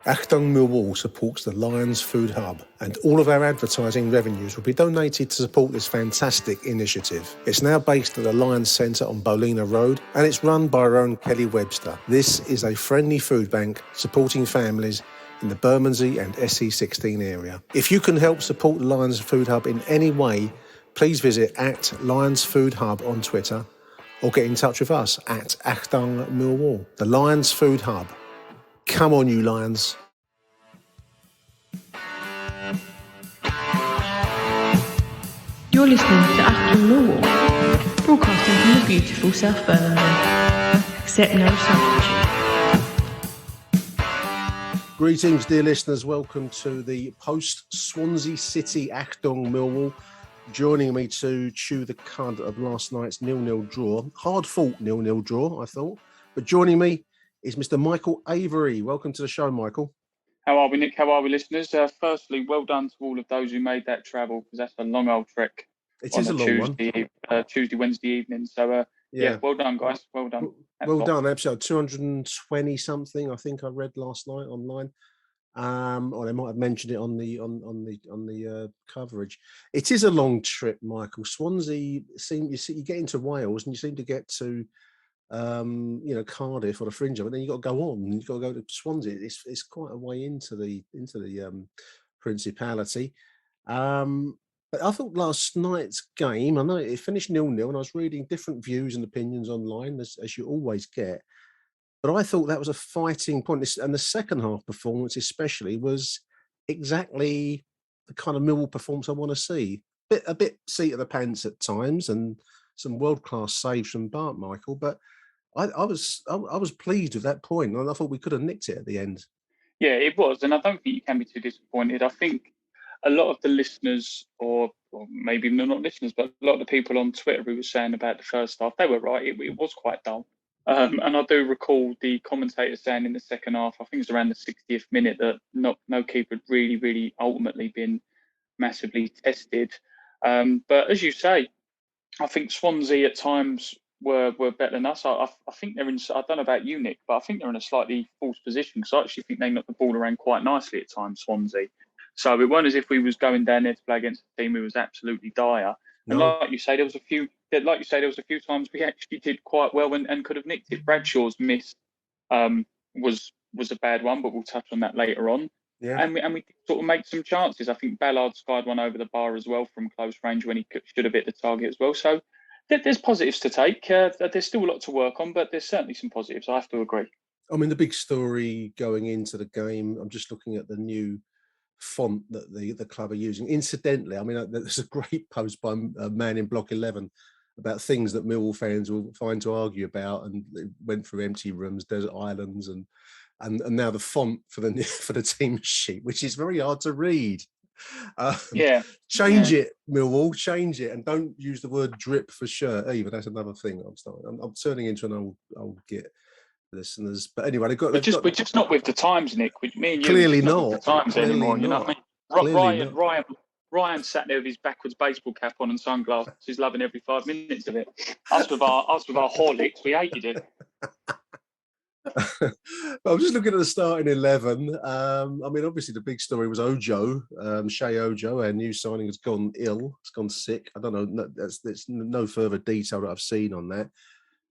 Achtung Millwall supports the Lions Food Hub, and all of our advertising revenues will be donated to support this fantastic initiative. It's now based at the Lions Centre on Bolina Road, and it's run by our own Kelly Webster. This is a friendly food bank supporting families in the Bermondsey and SE16 area. If you can help support the Lions Food Hub in any way, please visit at Lions Food Hub on Twitter or get in touch with us at Achtung Millwall. The Lions Food Hub. Come on, you Lions. You're listening to Achtung Millwall, broadcasting from the beautiful South Birmingham. Accept no substitute. Greetings, dear listeners. Welcome to the post-Swansea City Achtung Millwall. Joining me to chew the cud of last night's 0-0 draw. Hard-fought 0-0 draw, I thought. But joining me is Mr. Michael Avery. Welcome to the show, Michael. How are we, Nick? How are we, listeners? Firstly, well done to all of those who made that travel, because that's a long old trek. It is a long one. Tuesday, Wednesday evening. So, yeah, well done, guys. Well done. Well done. Episode 220 something. I think I read last night online. Or they might have mentioned it on the coverage. It is a long trip, Michael. Swansea. You get into Wales and you seem to get to Cardiff or the fringe of it, then you've got to go on and you've got to go to Swansea. It's quite a way into the Principality. But I thought last night's game, I know it finished 0-0, and I was reading different views and opinions online, as you always get. But I thought that was a fighting point. And the second half performance especially was exactly the kind of Millwall performance I want to see. A bit seat of the pants at times and some world-class saves from Bart, Michael, but I was pleased with that point, and I thought we could have nicked it at the end. Yeah, it was, and I don't think you can be too disappointed. I think a lot of the listeners, or maybe not listeners, but a lot of the people on Twitter who were saying about the first half, they were right. It was quite dull. And I do recall the commentator saying in the second half, I think it was around the 60th minute, that no keeper had really ultimately been massively tested. But as you say, I think Swansea at times were better than us. I think they're in. I don't know about you, Nick, but I think they're in a slightly false position, because I actually think they knocked the ball around quite nicely at times, Swansea. So it wasn't as if we was going down there to play against a team who was absolutely dire. No. And like you say, there was a few times we actually did quite well and could have nicked it. Bradshaw's miss was a bad one, but we'll touch on that later on. Yeah. And we sort of make some chances. I think Ballard skied one over the bar as well from close range when he should have hit the target as well. So there's positives to take. There's still a lot to work on, but there's certainly some positives. I have to agree. I mean, the big story going into the game, I'm just looking at the new font that the club are using. Incidentally, I mean, there's a great post by a man in Block 11 about things that Millwall fans will find to argue about, and they went through empty rooms, desert islands, and now the font for the team sheet, which is very hard to read. Change it, Millwall, change it, and don't use the word drip for shirt either. That's another thing I'm turning into an old git, listeners. But anyway, we're just not with the times, Nick. Me and you clearly not with the times clearly anymore. Not. You know what I mean? Ryan sat there with his backwards baseball cap on and sunglasses, loving every 5 minutes of it. Us with our Horlicks, we hated it. I'm just looking at the starting 11. I mean, obviously the big story was Ojo, Shea Ojo, our new signing, has gone ill. It's gone sick. I don't know. There's no further detail that I've seen on that,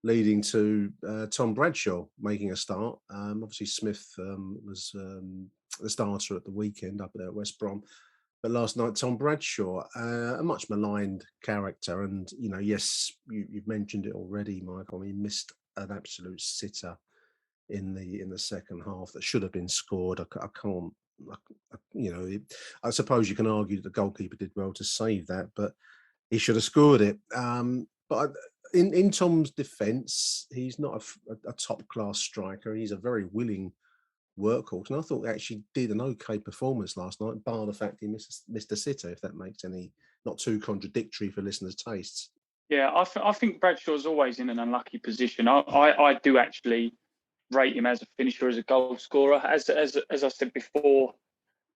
leading to Tom Bradshaw making a start. Obviously Smith was the starter at the weekend up there at West Brom. But last night, Tom Bradshaw, a much maligned character. And, yes, you've mentioned it already, Michael. He missed an absolute sitter in the second half that should have been scored. I can't, I suppose you can argue that the goalkeeper did well to save that, but he should have scored it. But in Tom's defence, he's not a top-class striker. He's a very willing workhorse, and I thought he actually did an okay performance last night, bar the fact he missed a sitter, if that makes any, not too contradictory for listeners' tastes. Yeah, I think Bradshaw's always in an unlucky position. I do actually rate him as a finisher, as a goal scorer. As I said before,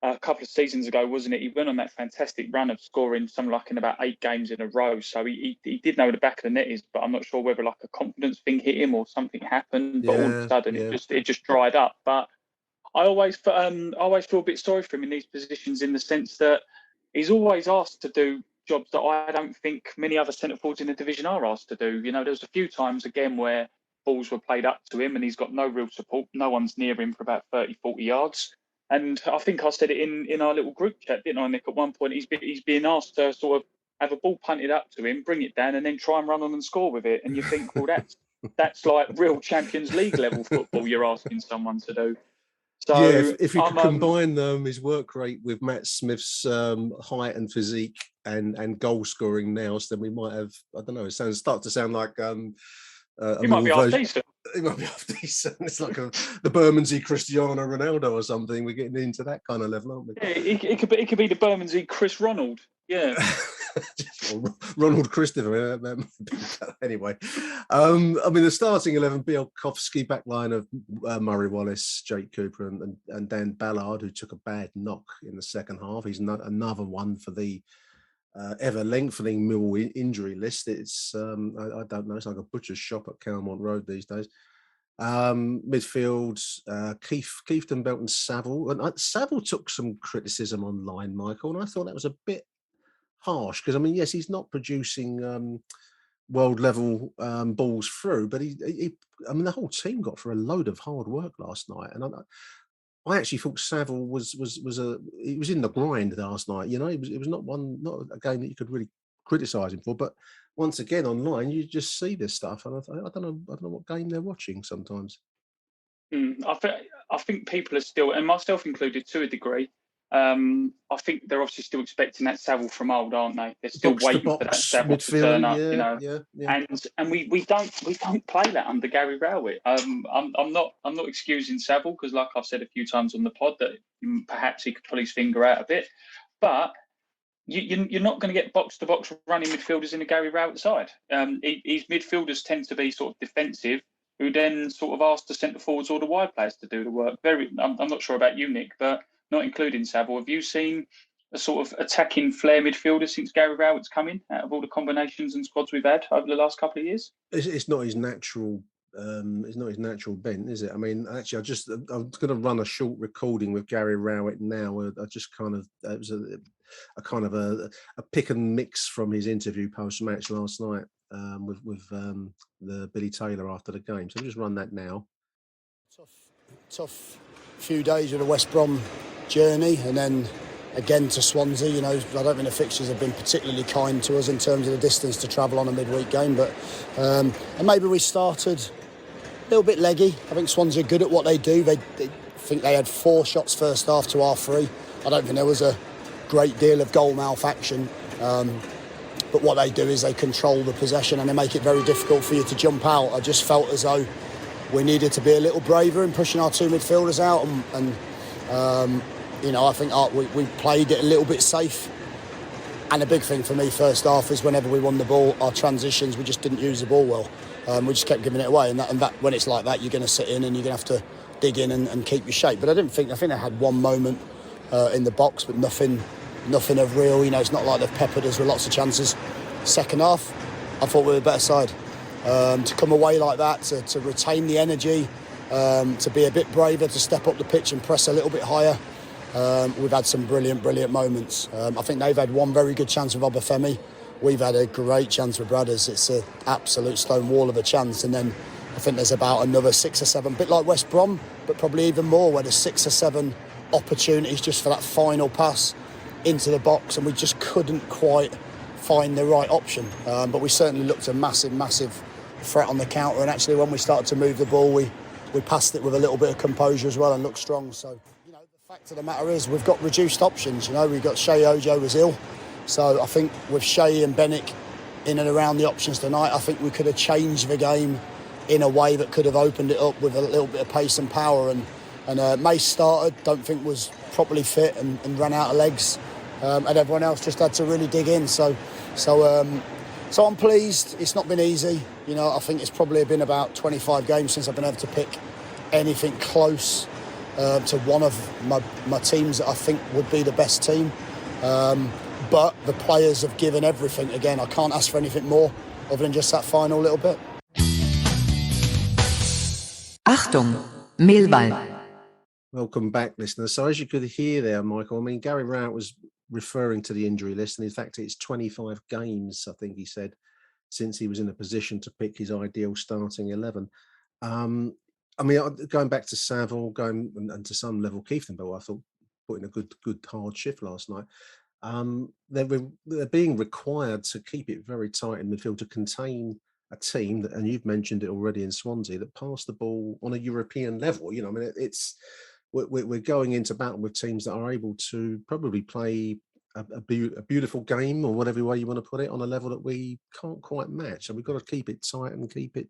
a couple of seasons ago, wasn't it? He went on that fantastic run of scoring something like in about 8 games in a row. So he did know where the back of the net is, but I'm not sure whether like a confidence thing hit him or something happened. But all of a sudden, it just dried up. But I always feel a bit sorry for him in these positions, in the sense that he's always asked to do jobs that I don't think many other centre forwards in the division are asked to do. You know, there was a few times again where balls were played up to him and he's got no real support. No one's near him for about 30, 40 yards. And I think I said it in our little group chat, didn't I, Nick? At one point, he's being asked to sort of have a ball punted up to him, bring it down, and then try and run on and score with it. And you think, well, that's like real Champions League level football you're asking someone to do. So yeah, if you could combine his work rate with Matt Smith's height and physique and goal scoring now, so then we might have, I don't know, it start to sound like he might be half decent. He might be half decent. It's like the Bermondsey Cristiano Ronaldo or something. We're getting into that kind of level, aren't we? Yeah, it could be the Bermondsey Chris Ronald. Yeah. Ronald Christopher. Anyway, I mean, the starting 11: Bielkowski, backline of Murray Wallace, Jake Cooper, and Dan Ballard, who took a bad knock in the second half. He's another one for the ever lengthening Millwall injury list. It's I don't know. It's like a butcher's shop at Calmont Road these days. Midfield, Keefton, Belt, and Saville. And Saville took some criticism online, Michael, and I thought that was a bit harsh, because I mean, yes, he's not producing world level balls through, but he I mean, the whole team got for a load of hard work last night, and I actually thought Saville was he was in the grind last night. You know, it was not a game that you could really criticise him for. But once again, online, you just see this stuff, and I don't know what game they're watching sometimes. I think people are still, and myself included to a degree, I think they're obviously still expecting that Saville from old, aren't they? They're still waiting for that Saville to turn up, you know. Yeah. And we don't play that under Gary Rowett. I'm not excusing Saville, because, like I've said a few times on the pod, that perhaps he could pull his finger out a bit, but you're not going to get box to box running midfielders in the Gary Rowett side. His midfielders tend to be sort of defensive, who then sort of ask the centre forwards or the wide players to do the work. I'm not sure about you, Nick, but not including Saville, have you seen a sort of attacking flair midfielder since Gary Rowett's come in, out of all the combinations and squads we've had over the last couple of years? It's not his natural. It's not his natural bent, is it? I mean, actually, I'm going to run a short recording with Gary Rowett now. I just kind of, it was a kind of a pick and mix from his interview post match last night with the Billy Taylor after the game. So I'll just run that now. Tough few days of the West Brom journey, and then again to Swansea. You know, I don't think the fixtures have been particularly kind to us in terms of the distance to travel on a midweek game, but and maybe we started a little bit leggy. I think Swansea are good at what they do. They think they had 4 shots first half to our 3. I don't think there was a great deal of goal mouth action, but what they do is they control the possession and they make it very difficult for you to jump out. I just felt as though we needed to be a little braver in pushing our 2 midfielders out, and you know, I think we played it a little bit safe. And the big thing for me first half is whenever we won the ball, our transitions, we just didn't use the ball well. We just kept giving it away, and that when it's like that, you're going to sit in and you're going to have to dig in and keep your shape. But I think they had one moment in the box, but nothing of real. You know, it's not like they've peppered us with lots of chances. Second half, I thought we were a better side. To come away like that, to retain the energy, to be a bit braver, to step up the pitch and press a little bit higher. We've had some brilliant moments. I think they've had one very good chance with Obafemi. We've had a great chance with Brothers. It's an absolute stone wall of a chance. And then I think there's about another 6 or 7, a bit like West Brom, but probably even more, where there's 6 or 7 opportunities just for that final pass into the box, and we just couldn't quite find the right option. But we certainly looked a massive threat on the counter, and actually when we started to move the ball, we passed it with a little bit of composure as well and looked strong. So, you know, the fact of the matter is we've got reduced options. You know, we've got Shea Ojo was ill, so I think with Shea and Bennett in and around the options tonight, I think we could have changed the game in a way that could have opened it up with a little bit of pace and power. And Mace started, don't think was properly fit and ran out of legs, and everyone else just had to really dig in. So I'm pleased. It's not been easy. You know, I think it's probably been about 25 games since I've been able to pick anything close to one of my teams that I think would be the best team. But the players have given everything. Again, I can't ask for anything more other than just that final little bit. Achtung, Millwall. Welcome back, listeners. So as you could hear there, Michael, I mean, Gary Rowett was referring to the injury list, and in fact, it's 25 games, I think he said, since he was in a position to pick his ideal starting 11. I mean, going back to Saville, and to some level Kieftenbell, I thought put in a good hard shift last night. They're being required to keep it very tight in midfield to contain a team that, and you've mentioned it already in Swansea, that pass the ball on a European level. You know, I mean, we're going into battle with teams that are able to probably play a beautiful game, or whatever way you want to put it, on a level that we can't quite match. And we've got to keep it tight and keep it,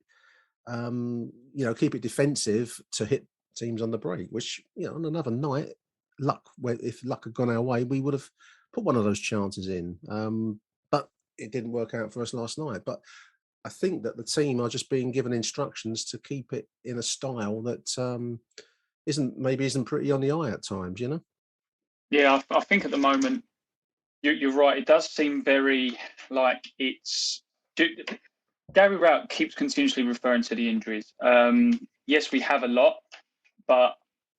keep it defensive to hit teams on the break. Which, on another night, if luck had gone our way, we would have put one of those chances in. But it didn't work out for us last night. But I think that the team are just being given instructions to keep it in a style that isn't pretty on the eye at times, Yeah, I think at the moment you're right. It does seem very like it's. Gary Rowett keeps continuously referring to the injuries. Yes, we have a lot, but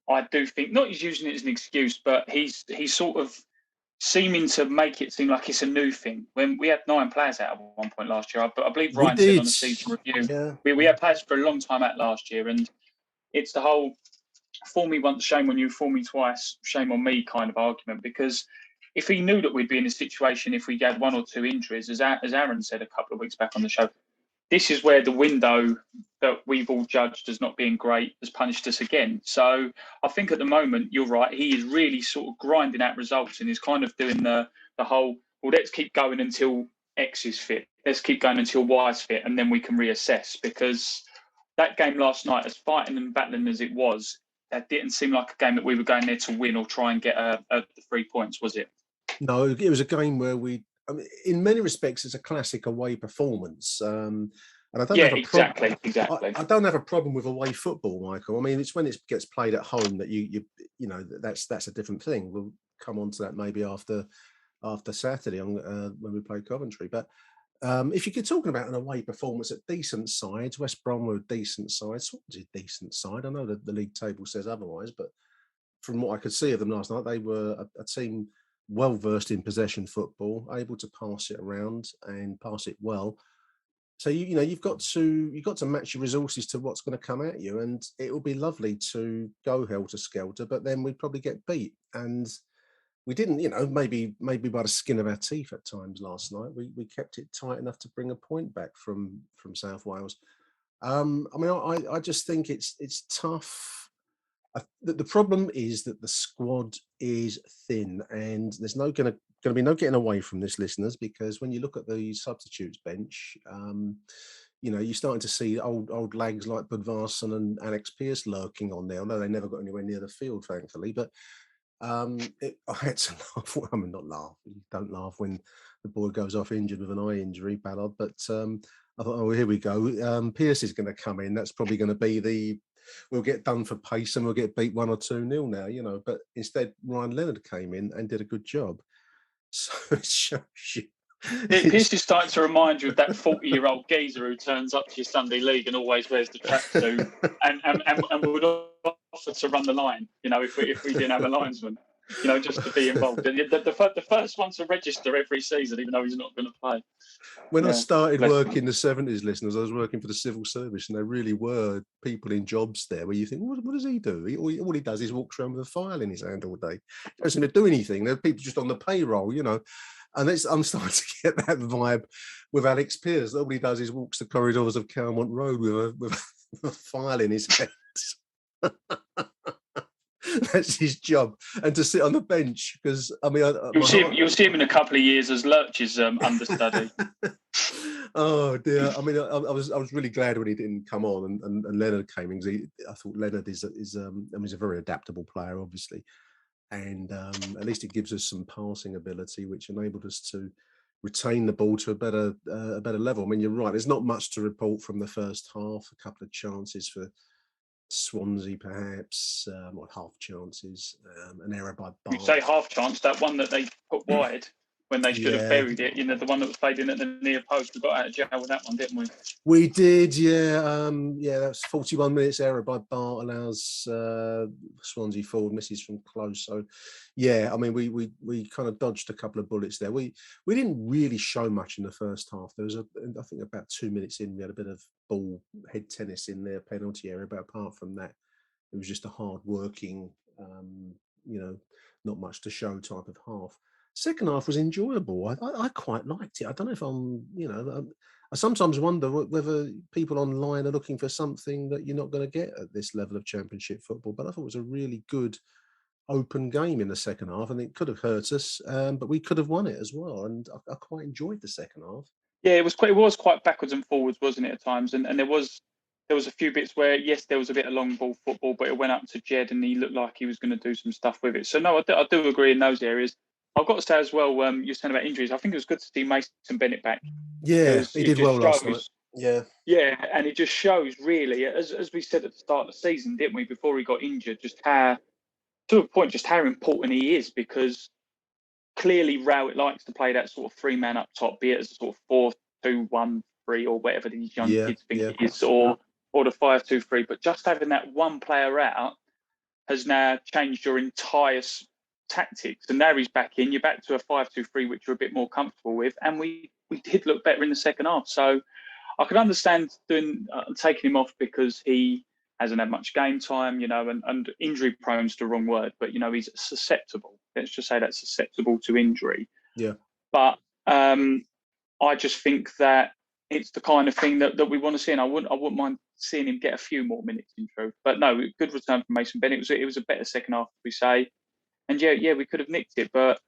I do think not he's using it as an excuse, but he's sort of seeming to make it seem like it's a new thing. When we had 9 players out at one point last year, I believe Ryan said on the season review, we had players for a long time out last year, and it's the whole "fool me once, shame on you; fool me twice, shame on me" kind of argument. Because if he knew that we'd be in a situation if we had 1 or 2 injuries, as Aaron said a couple of weeks back on the show, this is where the window that we've all judged as not being great has punished us again. So I think at the moment, you're right, he is really sort of grinding out results and is kind of doing the whole, well, let's keep going until X is fit. Let's keep going until Y is fit, and then we can reassess. Because that game last night, as fighting and battling as it was, that didn't seem like a game that we were going there to win or try and get the 3 points, was it? No, it was a game where in many respects, it's a classic away performance. And I don't have a exactly. I don't have a problem with away football, Michael. I mean, it's when it gets played at home that that's a different thing. We'll come on to that maybe after Saturday when we play Coventry. But if you're talking about an away performance at decent sides, West Brom were a decent side, Swansea a decent side. I know that the league table says otherwise, but from what I could see of them last night, they were a team well versed in possession football, able to pass it around and pass it well. So you've got to match your resources to what's going to come at you, and it will be lovely to go helter skelter, but then we'd probably get beat. And we didn't, maybe by the skin of our teeth at times last night. We kept it tight enough to bring a point back from South Wales. I just think it's tough. The problem is that the squad is thin, and there's going to be no getting away from this, listeners, because when you look at the substitutes bench, you're starting to see old lags like Budvarsson and Alex Pearce lurking on there, although they never got anywhere near the field, thankfully. But I had to laugh. I mean, not laugh. You don't laugh when the boy goes off injured with an eye injury, Ballard. But I thought, oh, here we go. Pearce is going to come in. That's probably going to be we'll get done for pace and we'll get beat 1 or 2-0 now, but instead Ryan Leonard came in and did a good job. So it shows you. Pearce is starting to remind you of that 40-year-old geezer who turns up to your Sunday league and always wears the tracksuit and would offer to run the line, if we didn't have a linesman, just to be involved. The first one to register every season, even though he's not going to play. When I started working in the 70s, listeners, I was working for the civil service, and there really were people in jobs there where you think, what does he do? All he does is walks around with a file in his hand all day. He doesn't do anything. There are people just on the payroll, And I'm starting to get that vibe with Alex Pearce. All he does is walks the corridors of Calmont Road with a file in his hand. That's his job, and to sit on the bench because you'll see him in a couple of years as Lurch's understudy. Oh dear! I was really glad when he didn't come on and Leonard came in, because I thought Leonard is he's a very adaptable player, obviously, and at least it gives us some passing ability, which enabled us to retain the ball to a better level. I mean, you're right. There's not much to report from the first half. A couple of chances for Swansea, perhaps, or half chances, an error by Bart. You say half chance, that one that they put wide. when they should have buried it. You know, the one that was played in at the near post. We got out of jail with that one, didn't we? We did, yeah. That's 41 minutes error by Bart allows Swansea forward misses from close. So, yeah, I mean, we kind of dodged a couple of bullets there. We didn't really show much in the first half. There was I think about 2 minutes in, we had a bit of ball head tennis in their penalty area, but apart from that, it was just a hard working, not much to show type of half. Second half was enjoyable. I quite liked it. I don't know if I sometimes wonder whether people online are looking for something that you're not going to get at this level of Championship football. But I thought it was a really good open game in the second half, and it could have hurt us, but we could have won it as well. And I quite enjoyed the second half. Yeah, it was quite backwards and forwards, wasn't it, at times? And there was a few bits where, yes, there was a bit of long ball football, but it went up to Jed and he looked like he was going to do some stuff with it. So, no, I do agree in those areas. I've got to say as well, you're saying about injuries, I think it was good to see Mason Bennett back. Yeah, he did well last night. Yeah. Yeah, and it just shows, really, as we said at the start of the season, didn't we, before he got injured, just how important he is, because clearly Rowett likes to play that sort of 3-man up top, be it as a sort of 4-2-1-3 or whatever these young kids think it is, or the 5-2-3. But just having that one player out has now changed your entire tactics. And now he's back in. You're back to a 5-2-3, which you're a bit more comfortable with. And we did look better in the second half. So I could understand taking him off because he hasn't had much game time, and injury prone is the wrong word, but he's susceptible. Let's just say that's susceptible to injury. Yeah. But I just think that it's the kind of thing that we want to see, and I wouldn't mind seeing him get a few more minutes in truth. But no, good return from Mason Bennett. It was a better second half, we say, and yeah, we could have nicked it, but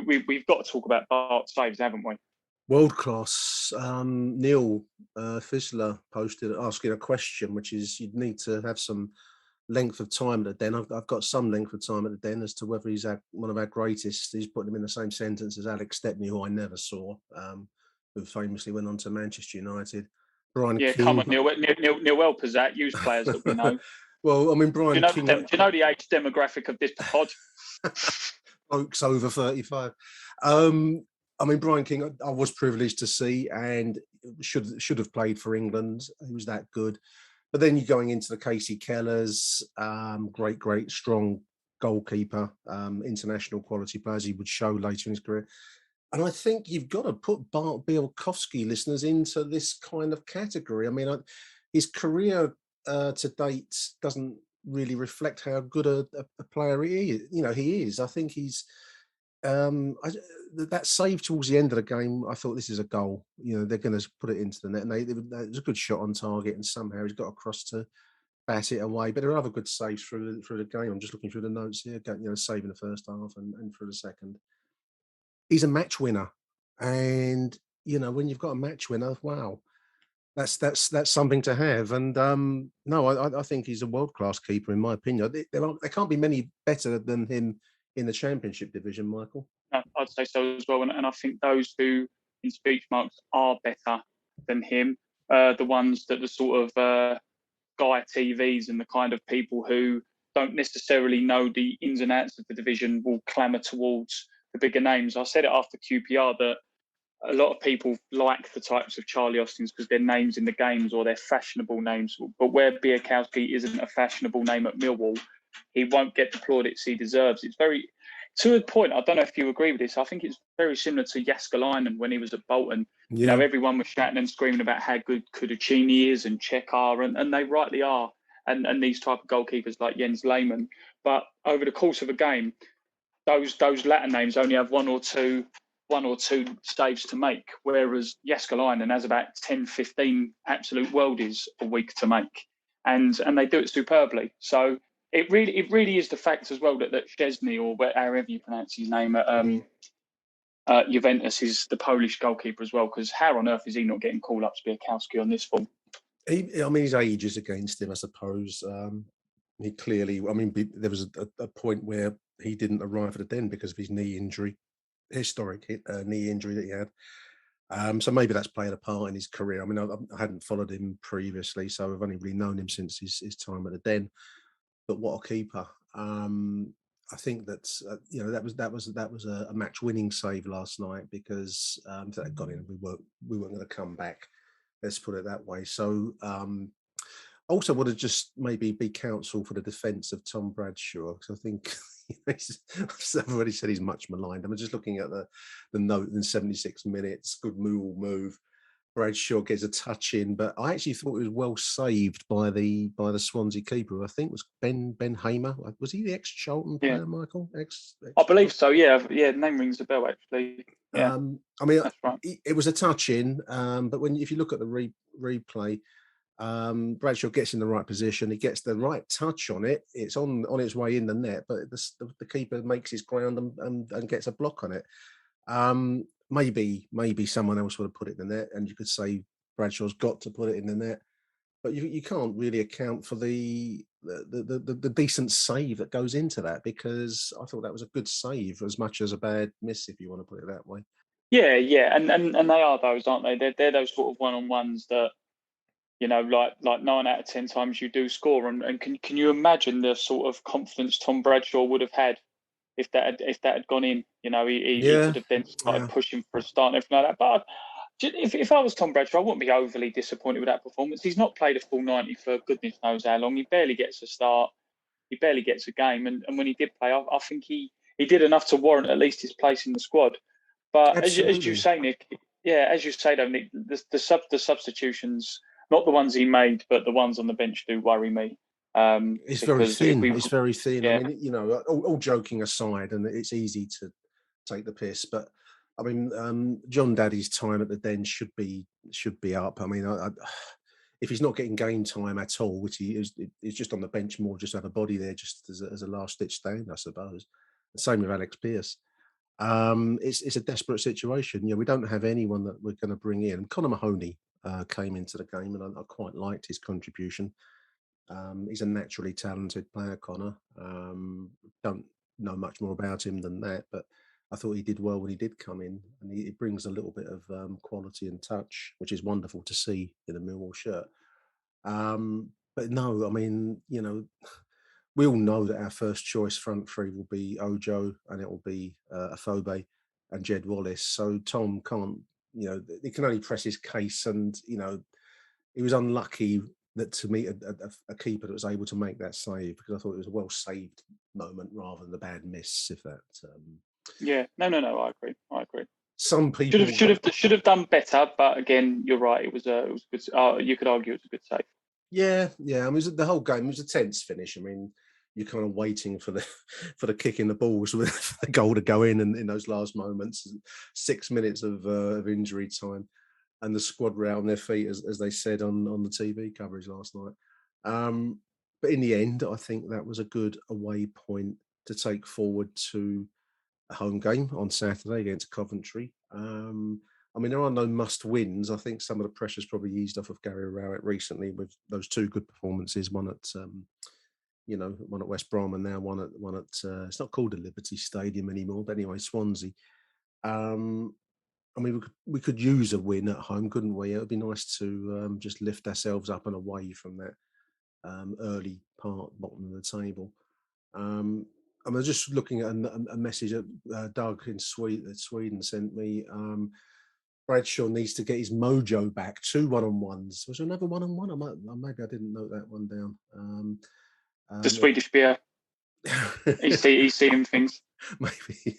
we've got to talk about Bart's saves, haven't we? World class. Neil Fisler posted asking a question, which is you'd need to have some length of time at the Den. I've got some length of time at the Den as to whether he's one of our greatest. He's putting him in the same sentence as Alex Stepney, who I never saw, who famously went on to Manchester United. Brian King. Come on, Neil Welper's that used players that we know. Well, I mean, Brian King. Do you know the age demographic of this pod? Folks over 35. I mean, Brian King, I was privileged to see, and should have played for England. He was that good. But then you're going into the Casey Kellers, great, strong goalkeeper, international quality players he would show later in his career. And I think you've got to put Bart Bielkowski, listeners, into this kind of category. I mean, his career to date doesn't really reflect how good a player he is. He is. I think he's... that save towards the end of the game, I thought this is a goal. They're going to put it into the net, and it was a good shot on target, and somehow he's got across to bat it away. But there are other good saves through the game. I'm just looking through the notes here. Saving the first half and through the second. He's a match winner, and when you've got a match winner, wow, that's something to have. And I think he's a world class keeper in my opinion. There can't be many better than him in the Championship division, Michael. No, I'd say so as well. And I think those who, in speech marks, are better than him, the ones that the sort of Guy TVs and the kind of people who don't necessarily know the ins and outs of the division will clamour towards the bigger names. I said it after QPR that a lot of people like the types of Charlie Austins because they're names in the games or they're fashionable names. But where Bielkowski isn't a fashionable name at Millwall, he won't get the plaudits he deserves. It's very, to a point, I don't know if you agree with this, I think it's very similar to Jääskeläinen when he was at Bolton. Yeah. Everyone was shouting and screaming about how good Kudicini is and Cech are, and they rightly are, and these type of goalkeepers like Jens Lehmann. But over the course of a game, those latter names only have one or two saves to make, whereas Jääskeläinen has about 10, 15 absolute worldies a week to make, and they do it superbly. So it really is the fact as well that Szczesny, or however you pronounce his name at Juventus, is the Polish goalkeeper as well, because how on earth is he not getting called up to Bielkowski on this form? His age is against him, I suppose. He clearly, there was a point where he didn't arrive at the Den because of his knee injury, historic knee injury that he had. So maybe that's played a part in his career. I hadn't followed him previously, so I've only really known him since his time at the Den. But what a keeper. I think that that was a match-winning save last night, because if that had gone in, we weren't going to come back. Let's put it that way. So also would have just maybe be counsel for the defence of Tom Bradshaw, because I think I've already said he's much maligned. I'm just looking at the note in 76 minutes. Good move. Bradshaw gets a touch in, but I actually thought it was well saved by the Swansea keeper, who I think was Ben Hamer. Was he the ex-Charlton player, Michael? I believe so. Yeah. Name rings a bell, actually. Yeah. I mean, that's right. It was a touch in, but if you look at the replay, Bradshaw gets in the right position. He gets the right touch on it. It's on its way in the net, but the keeper makes his ground and gets a block on it. Maybe someone else would have put it in the net, and you could say Bradshaw's got to put it in the net. But you can't really account for the decent save that goes into that, because I thought that was a good save as much as a bad miss, if you want to put it that way. Yeah, and they are those, aren't they? They're those sort of one-on-ones that, like 9 out of 10 times you do score. And can you imagine the sort of confidence Tom Bradshaw would have had if that had gone in? He could have then started pushing for a start and everything like that. But if I was Tom Bradshaw, I wouldn't be overly disappointed with that performance. He's not played a full 90 for goodness knows how long. He barely gets a start. He barely gets a game. And when he did play, I think he did enough to warrant at least his place in the squad. But as you say, Nick, as you say, though, Nick, the substitutions, not the ones he made, but the ones on the bench do worry me. It's very thin. It's very thin. Yeah. I mean, all joking aside, and it's easy to take the piss, but I mean, John Daddy's time at the Den should be up. I mean, if he's not getting game time at all, which he's just on the bench more, just to have a body there, just as a last ditch stand, I suppose. The same with Alex Pearce. It's a desperate situation. We don't have anyone that we're going to bring in. Conor Mahoney came into the game, and I quite liked his contribution. He's a naturally talented player, Conor. Don't know much more about him than that, but I thought he did well when he did come in, and he brings a little bit of quality and touch, which is wonderful to see in a Millwall shirt. But no, I mean, we all know that our first choice front three will be Ojo, and it will be Afobe and Jed Wallace. So Tom can't, he can only press his case, and he was unlucky that to meet a keeper that was able to make that save, because I thought it was a well saved moment rather than a bad miss. If that. Yeah, no, I agree. Some people should have done better, but again, you're right. It was good. You could argue it was a good save. Yeah. I mean, the whole game was a tense finish. I mean, you're kind of waiting for the kick in the balls with the goal to go in those last moments. 6 minutes of injury time, and the squad were out on their feet, as they said on the TV coverage last night. But in the end, I think that was a good away point to take forward to a home game on Saturday against Coventry. I mean, there are no must-wins. I think some of the pressure's probably eased off of Gary Rowett recently with those two good performances, one at West Brom, and now one at it's not called the Liberty Stadium anymore, but anyway, Swansea. I mean, we could use a win at home, couldn't we? It would be nice to just lift ourselves up and away from that early part, bottom of the table. I was just looking at a message that Doug in Sweden sent me. Bradshaw needs to get his mojo back. 2 1-on-1s. Was there another 1-on-1? Maybe I didn't note that one down. The Swedish beer. He's seeing things. Maybe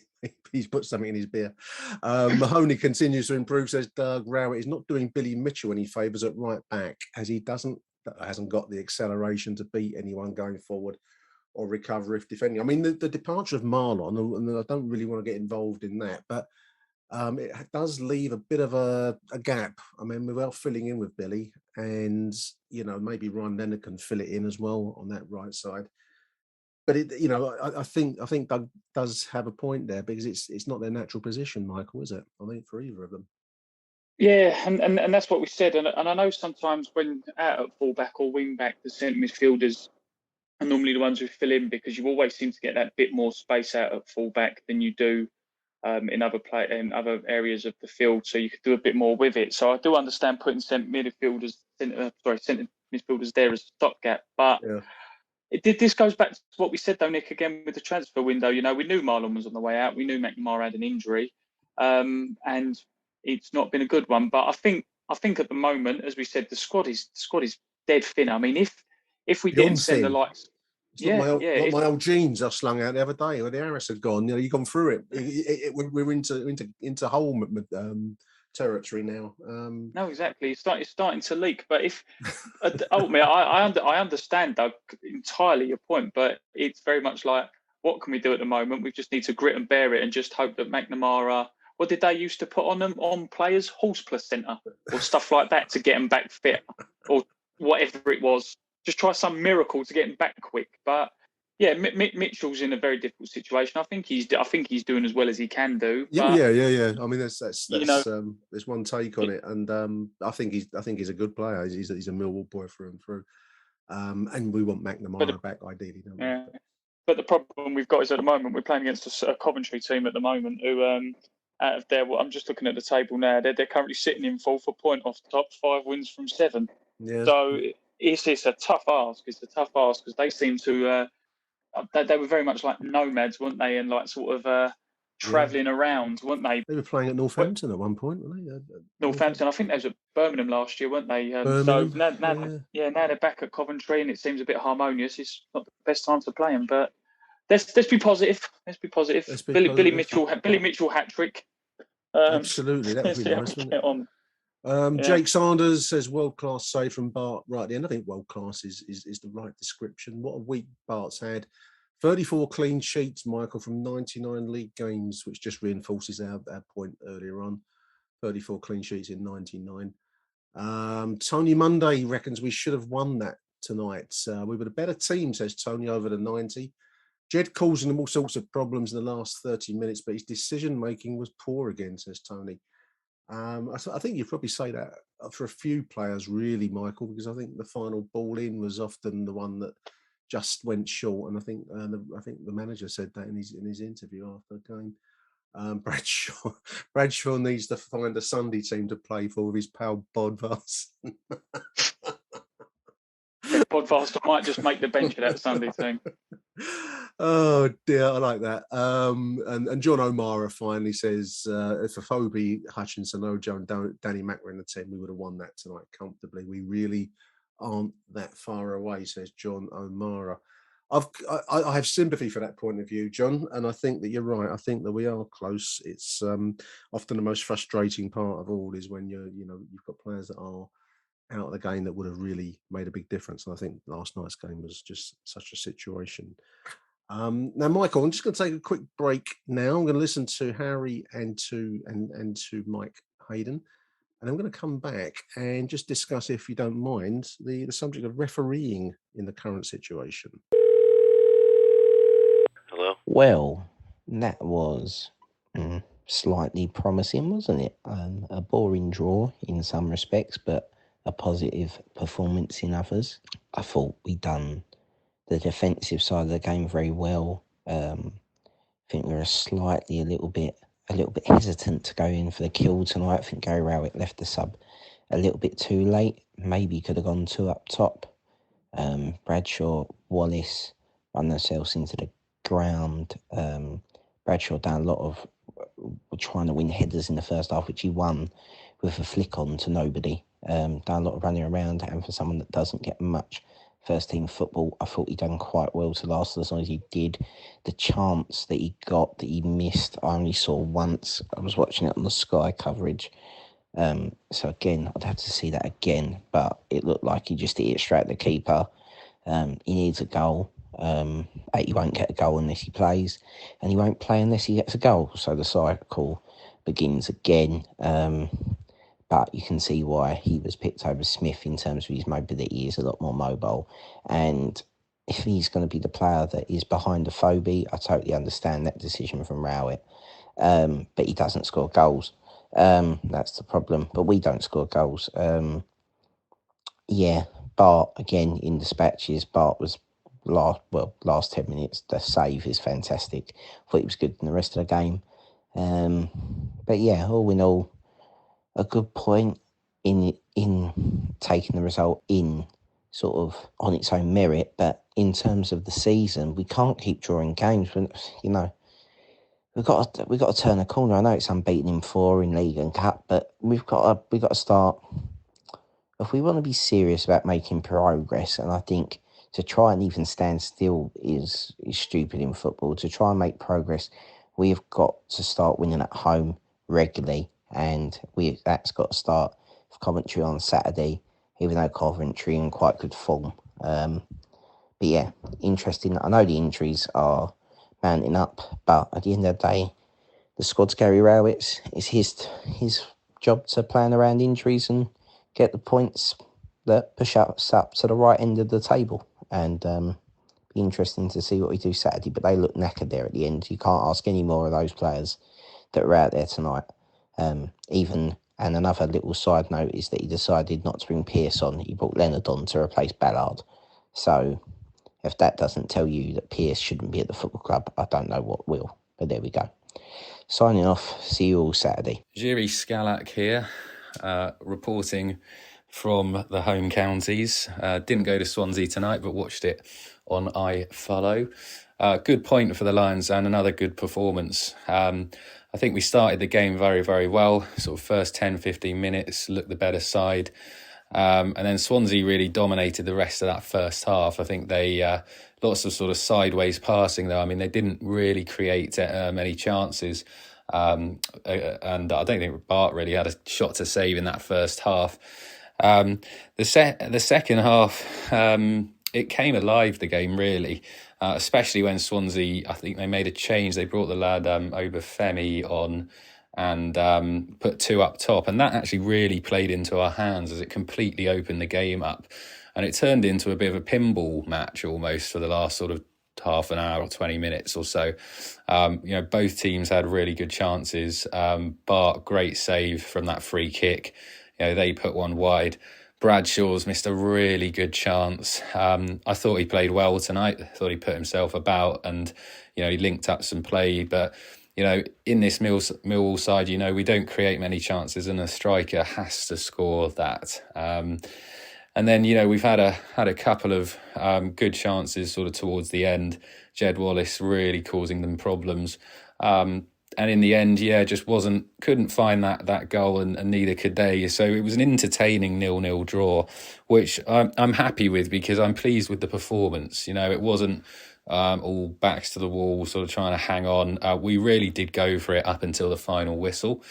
he's put something in his beer. Mahoney continues to improve, says Doug. Rowett is not doing Billy Mitchell any favours at right back, as he hasn't got the acceleration to beat anyone going forward or recover if defending. I mean, the departure of Marlon, and I don't really want to get involved in that, but it does leave a bit of a gap. I mean, we're well filling in with Billy, and maybe Ryan Leonard can fill it in as well on that right side. But I think Doug does have a point there, because it's not their natural position, Michael, is it? I think for either of them. Yeah, and that's what we said. And I know sometimes when out at fullback or wing back, the centre midfielders are normally the ones who fill in, because you always seem to get that bit more space out at fullback than you do in other areas of the field. So you could do a bit more with it. So I do understand putting centre midfielders there as a stopgap, but. Yeah. This goes back to what we said, though, Nick, again with the transfer window. We knew Marlon was on the way out. We knew McNamara had an injury, and it's not been a good one. But I think at the moment, as we said, the squad is dead thin. I mean, if we didn't send the likes, not my old jeans I slung out the other day when the Harris had gone. You've gone through it. We're into whole territory now. No, exactly. It's starting to leak. But if ultimately, I understand, Doug, entirely your point. But it's very much like, what can we do at the moment? We just need to grit and bear it and just hope that McNamara. What did they used to put on them on players? Horse placenta or stuff like that to get them back fit or whatever it was. Just try some miracle to get him back quick. But yeah, Mitchell's in a very difficult situation. I think he's doing as well as he can do. Yeah. I mean, that's there's one take on it, and I think he's a good player. He's a Millwall boy through and through, and we want McNamara back ideally, don't we? Yeah. But the problem we've got is at the moment we're playing against a Coventry team at the moment who, out of their, I'm just looking at the table now, they're currently sitting in fourth, a point off the top, 5 wins from 7. Yeah. So it's a tough ask. It's a tough ask because they seem to. They were very much like nomads, weren't they? And like sort of travelling around, weren't they? They were playing at Northampton at one point, weren't they? Northampton, I think they was at Birmingham last year, weren't they? So now they're back at Coventry, and it seems a bit harmonious. It's not the best time to play them, but let's be positive. Let's be positive. Billy Mitchell hat trick. Absolutely, that would be nice, wouldn't it? Jake Sanders says world-class save from Bart right at the end. I think world-class is the right description. What a week Bart's had. 34 clean sheets, Michael, from 99 league games, which just reinforces our point earlier on. 34 clean sheets in 99. Tony Monday reckons we should have won that tonight. We were the better team, says Tony, over the 90. Jed causing them all sorts of problems in the last 30 minutes, but his decision-making was poor again, says Tony. I think you'd probably say that for a few players, really, Michael, because I think the final ball in was often the one that just went short, and I think the manager said that in his interview after the game. Bradshaw needs to find a Sunday team to play for with his pal Bodvarsson. Bodvarsson might just make the bench of that Sunday team. Oh dear, I like that. And John O'Mara finally says, if Phoebe, Hutchinson, Ojo and Danny Mack were in the team, we would have won that tonight comfortably. We really aren't that far away, says John O'Mara. I have sympathy for that point of view, John, and I think that you're right. I think that we are close. It's often the most frustrating part of all is when you've got players that are out of the game that would have really made a big difference. And I think last night's game was just such a situation. Now, Michael, I'm just going to take a quick break now. I'm going to listen to Harry and to Mike Hayden, and I'm going to come back and just discuss, if you don't mind, the subject of refereeing in the current situation. Hello? Well, that was slightly promising, wasn't it? A boring draw in some respects, but a positive performance in others. I thought we'd done the defensive side of the game very well. I think we were a little bit hesitant to go in for the kill tonight. I think Gary Rowett left the sub a little bit too late. Maybe could have gone 2 up top. Bradshaw, Wallace run themselves into the ground. Bradshaw done a lot of trying to win headers in the first half, which he won with a flick on to nobody. Done a lot of running around, and for someone that doesn't get much first team football, I thought he'd done quite well to last as long as he did. The chance that he got, that he missed, I only saw once. I was watching it on the Sky coverage. So again, I'd have to see that again, but it looked like he just hit it straight at the keeper. He needs a goal. He won't get a goal unless he plays, and he won't play unless he gets a goal. So the cycle begins again. But you can see why he was picked over Smith in terms of his mobility. He is a lot more mobile. And if he's going to be the player that is behind the Phobie, I totally understand that decision from Rowett. But he doesn't score goals. That's the problem. But we don't score goals. Bart, again, in dispatches, Bart was last 10 minutes. The save is fantastic. I thought he was good in the rest of the game. But yeah, all in all, a good point in taking the result in sort of on its own merit, but in terms of the season, we can't keep drawing games. When, we've got to turn a corner. I know it's unbeaten in 4 in League and Cup, but we've got to start. If we want to be serious about making progress, and I think to try and even stand still is stupid in football. To try and make progress, we've got to start winning at home regularly, and that's got to start with Coventry on Saturday, even though Coventry in quite good form. But yeah, interesting. I know the injuries are mounting up, but at the end of the day, the squad's Gary Rowett's. It's his job to plan around injuries and get the points that push us up to the right end of the table. And be interesting to see what we do Saturday. But they look knackered there at the end. You can't ask any more of those players that were out there tonight. And another little side note is that he decided not to bring Pearce on. He brought Leonard on to replace Ballard. So if that doesn't tell you that Pearce shouldn't be at the football club, I don't know what will. But there we go. Signing off. See you all Saturday. Jiri Skalak here, reporting from the home counties. Didn't go to Swansea tonight, but watched it on iFollow. Good point for the Lions and another good performance. I think we started the game very, very well. Sort of first 10, 15 minutes, looked the better side. And then Swansea really dominated the rest of that first half. I think they lots of sort of sideways passing though. I mean, they didn't really create many chances. And I don't think Bart really had a shot to save in that first half. The second half, it came alive, the game really, especially when Swansea, I think they made a change. They brought the lad Obafemi on and put 2 up top. And that actually really played into our hands as it completely opened the game up. And it turned into a bit of a pinball match almost for the last sort of half an hour or 20 minutes or so. Both teams had really good chances. Bart, great save from that free kick. They put one wide. Bradshaw's missed a really good chance. I thought he played well tonight. I thought he put himself about and, he linked up some play. But, in this Millwall side, we don't create many chances and a striker has to score that. And then, we've had a couple of good chances sort of towards the end. Jed Wallace really causing them problems. And in the end, just couldn't find that goal and neither could they. So it was an entertaining 0-0 draw, which I'm happy with because I'm pleased with the performance. It wasn't all backs to the wall, sort of trying to hang on. We really did go for it up until the final whistle.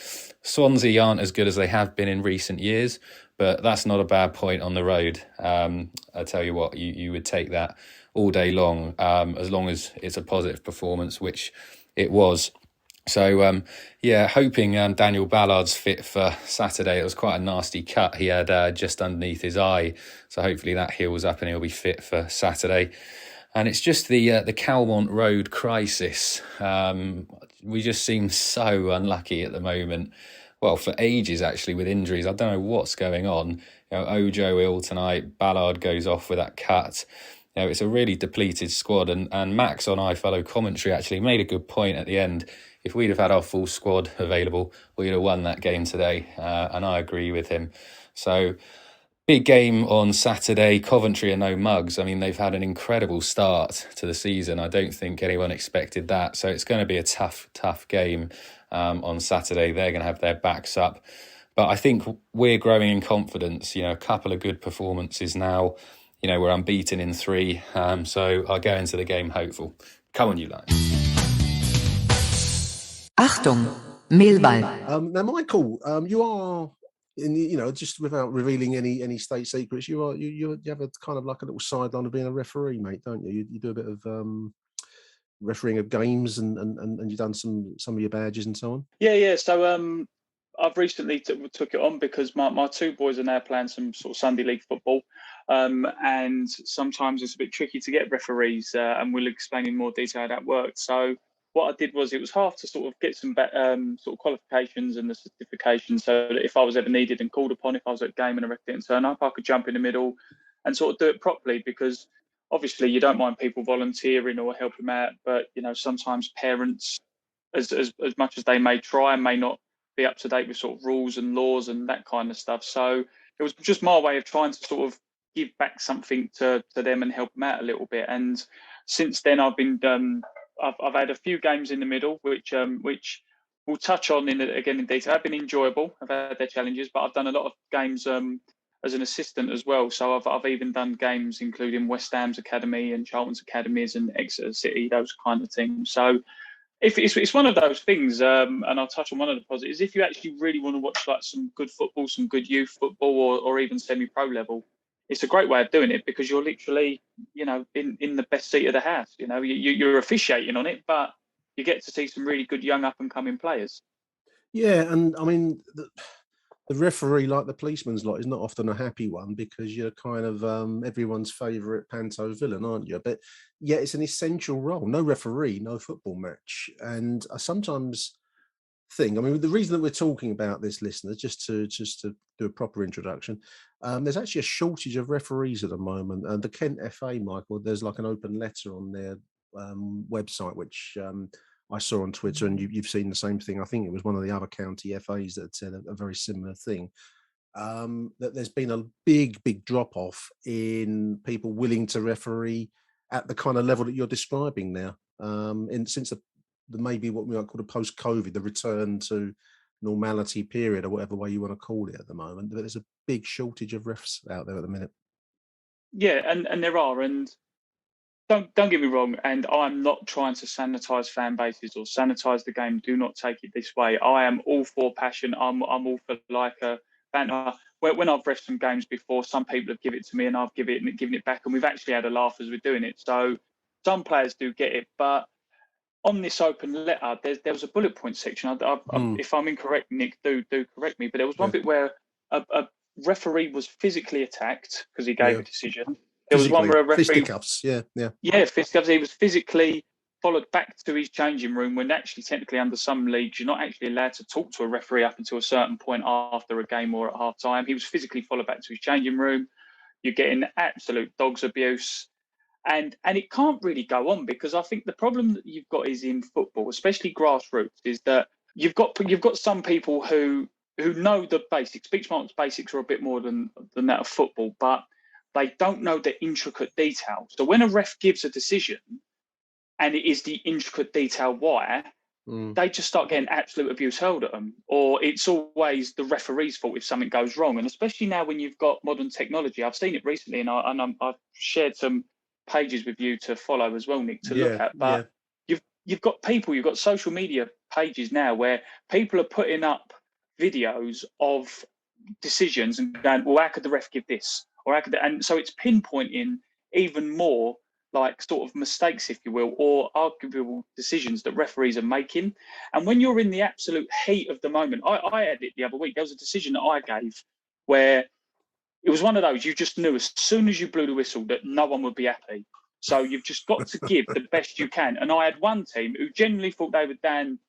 Swansea aren't as good as they have been in recent years, but that's not a bad point on the road. I tell you what, you would take that all day long, as long as it's a positive performance, which it was. So, hoping Daniel Ballard's fit for Saturday. It was quite a nasty cut he had just underneath his eye. So hopefully that heals up and he'll be fit for Saturday. And it's just the Calmont Road crisis. We just seem so unlucky at the moment. Well, for ages, actually, with injuries. I don't know what's going on. Ojo ill tonight. Ballard goes off with that cut. It's a really depleted squad. And Max on iFollow commentary actually made a good point at the end. If we'd have had our full squad available, we'd have won that game today. And I agree with him. So, big game on Saturday. Coventry are no mugs. I mean, they've had an incredible start to the season. I don't think anyone expected that. So it's going to be a tough game on Saturday. They're going to have their backs up. But I think we're growing in confidence. A couple of good performances now. We're unbeaten in 3. So I'll go into the game hopeful. Come on, you Lions. Achtung, Millwall. Now, Michael, you are, just without revealing any state secrets, you have a kind of like a little sideline of being a referee, mate, don't you? You do a bit of refereeing of games, and you've done some of your badges and so on. Yeah. So I've recently took it on because my 2 boys are now playing some sort of Sunday league football, and sometimes it's a bit tricky to get referees, and we'll explain in more detail how that worked. So what I did was it was half to sort of get some sort of qualifications and the certification, so that if I was ever needed and called upon, if I was at a game and a ref didn't turn up, I could jump in the middle and sort of do it properly, because obviously you don't mind people volunteering or helping out, but sometimes parents, as much as they may try, may not be up to date with sort of rules and laws and that kind of stuff. So it was just my way of trying to sort of give back something to them and help them out a little bit. And since then, I've had a few games in the middle, which we'll touch on again in detail. Have been enjoyable. I've had their challenges, but I've done a lot of games as an assistant as well. So I've even done games including West Ham's academy and Charlton's academies and Exeter City, those kind of teams. So if it's one of those things, and I'll touch on one of the positives. If you actually really want to watch like some good football, some good youth football, or even semi-pro level, it's a great way of doing it because you're literally, in the best seat of the house. You're officiating on it, but you get to see some really good young up and coming players. Yeah, and I mean the referee, like the policeman's lot, is not often a happy one because you're kind of everyone's favourite panto villain, aren't you? But yeah, it's an essential role. No referee, no football match. And I sometimes think, I mean, the reason that we're talking about this, listeners, just to do a proper introduction, there's actually a shortage of referees at the moment. And the Kent FA, Michael, there's like an open letter on their website, which I saw on Twitter, and you've seen the same thing. I think it was one of the other county FAs that said a very similar thing. That there's been a big drop off in people willing to referee at the kind of level that you're describing now. Since the maybe what we might call the post-COVID, the return to normality period, or whatever way you want to call it at the moment, but there's a big shortage of refs out there at the minute. Yeah, and there are, and don't get me wrong, and I'm not trying to sanitize fan bases or sanitize the game. Do not take it this way. I am all for passion. I'm all for like a banter. When I've refed some games before, some people have given it to me and I've given it back, and we've actually had a laugh as we're doing it. So some players do get it, but on this open letter, there was a bullet point section. If I'm incorrect, Nick, do correct me. But there was one bit where a referee was physically attacked because he gave a decision. There was one where a referee, fisticuffs, yeah, fisticuffs. He was physically followed back to his changing room when actually, technically, under some leagues, you're not actually allowed to talk to a referee up until a certain point after a game or at half time. He was physically followed back to his changing room. You're getting absolute dog's abuse. And it can't really go on because I think the problem that you've got is in football, especially grassroots, is that you've got some people who know the basics. Speech marks basics are a bit more than that of football, but they don't know the intricate detail. So when a ref gives a decision and it is the intricate detail why, they just start getting absolute abuse hurled at them. Or it's always the referee's fault if something goes wrong. And especially now when you've got modern technology, I've seen it recently and I've shared some pages with you to follow as well, Nick, to look at. But you've got social media pages now where people are putting up videos of decisions and going, well, how could the ref give this? Or how could and so it's pinpointing even more like sort of mistakes, if you will, or arguable decisions that referees are making. And when you're in the absolute heat of the moment, I had it the other week. There was a decision that I gave where it was one of those, you just knew as soon as you blew the whistle that no one would be happy. So you've just got to give the best you can. And I had one team who genuinely thought they were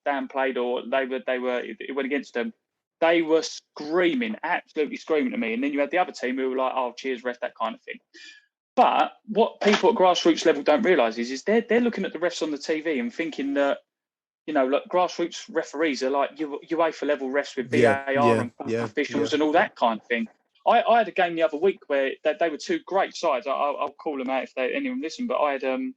downplayed or it went against them. They were screaming, absolutely screaming at me. And then you had the other team who were like, oh, cheers, ref, that kind of thing. But what people at grassroots level don't realise is they're looking at the refs on the TV and thinking that, like grassroots referees are like UEFA level refs with VAR and officials and all that kind of thing. I had a game the other week where they were two great sides. I'll call them out if anyone listen. But I had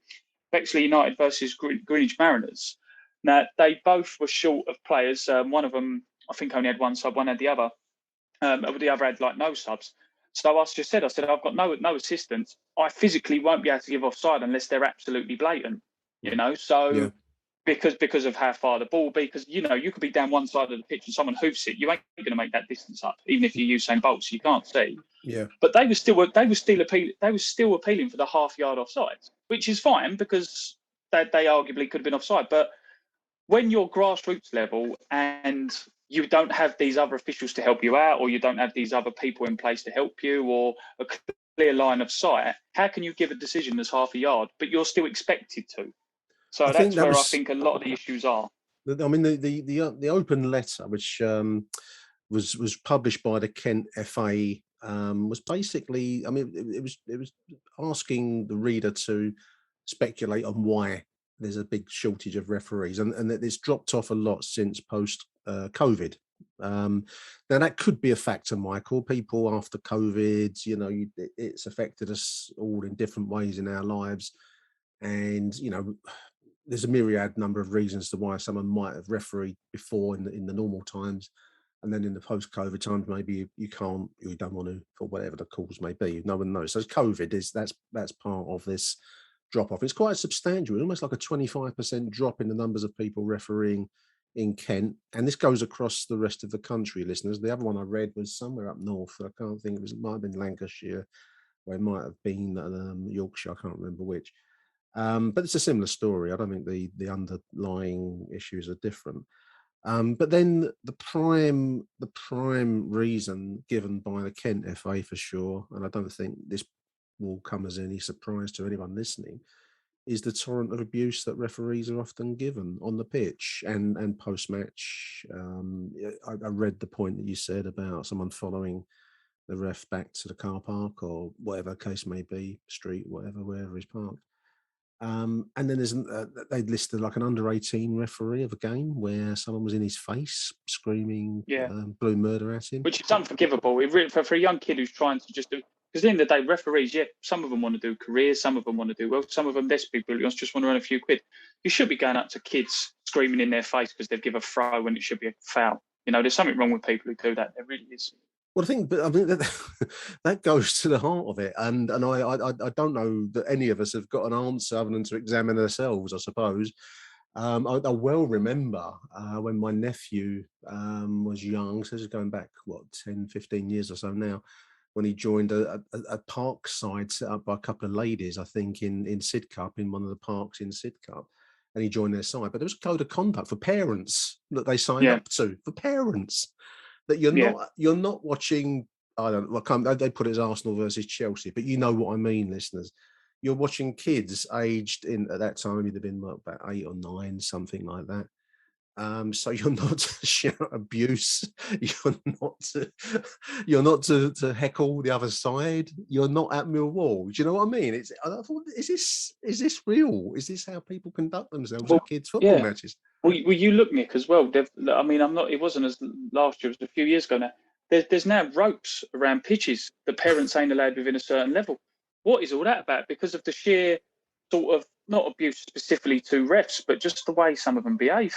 Bexley United versus Greenwich Mariners. Now they both were short of players. One of them I think only had one sub, one had the other. The other had like no subs. So I just said, I've got no assistants. I physically won't be able to give offside unless they're absolutely blatant. Because of how far the ball will be, because you could be down one side of the pitch and someone hoofs it, you ain't going to make that distance up, even if you use Usain Bolt, so you can't see. Yeah. But they were still appealing for the half-yard offside, which is fine because they arguably could have been offside. But when you're grassroots level and you don't have these other officials to help you out, or you don't have these other people in place to help you, or a clear line of sight, how can you give a decision as half a yard, but you're still expected to? So I think a lot of the issues are. I mean, the open letter, which was published by the Kent FA, was basically, I mean, it was asking the reader to speculate on why there's a big shortage of referees, and that it's dropped off a lot since post COVID. Now that could be a factor, Michael. People after COVID, it's affected us all in different ways in our lives, and there's a myriad number of reasons to why someone might have refereed before in the normal times, and then in the post-COVID times, maybe you can't, you don't want to, for whatever the cause may be. No one knows. So COVID that's part of this drop off. It's quite substantial. It's almost like a 25% drop in the numbers of people refereeing in Kent, and this goes across the rest of the country, listeners. The other one I read was somewhere up north. I can't think, it might have been Lancashire, or it might have been Yorkshire. I can't remember which. But it's a similar story. I don't think the underlying issues are different. But then the prime reason given by the Kent FA for sure, and I don't think this will come as any surprise to anyone listening, is the torrent of abuse that referees are often given on the pitch and post-match. I read the point that you said about someone following the ref back to the car park or whatever case may be, street, wherever he's parked. And then they listed like an under-18 referee of a game where someone was in his face screaming blue murder at him. Which is unforgivable. For a young kid who's trying to just do... Because at the end of the day, referees, some of them want to do careers, some of them want to do well, some of them, let's be brutally honest, just want to earn a few quid. You should be going up to kids screaming in their face because they've given a throw when it should be a foul. There's something wrong with people who do that. There really is. Well, I mean that goes to the heart of it, and I don't know that any of us have got an answer other than to examine ourselves, I suppose. I well remember when my nephew was young, so this is going back 10, 15 years or so now, when he joined a park side set up by a couple of ladies, I think in Sidcup, in one of the parks in Sidcup, and he joined their side. But there was a code of conduct for parents that they signed up to, for parents, that you're not watching. I don't know. They put it as Arsenal versus Chelsea, but you know what I mean, listeners. You're watching kids aged at that time, you'd have been about 8 or 9, something like that. So you're not to shout abuse. You're not to heckle the other side. You're not at Millwall. Do you know what I mean? I thought, is this real? Is this how people conduct themselves at kids' football matches? Well, you look, Nick, as well. I mean, it wasn't as last year. It was a few years ago now. There's now ropes around pitches that parents ain't allowed within a certain level. What is all that about? Because of the sheer sort of, not abuse specifically to refs, but just the way some of them behave.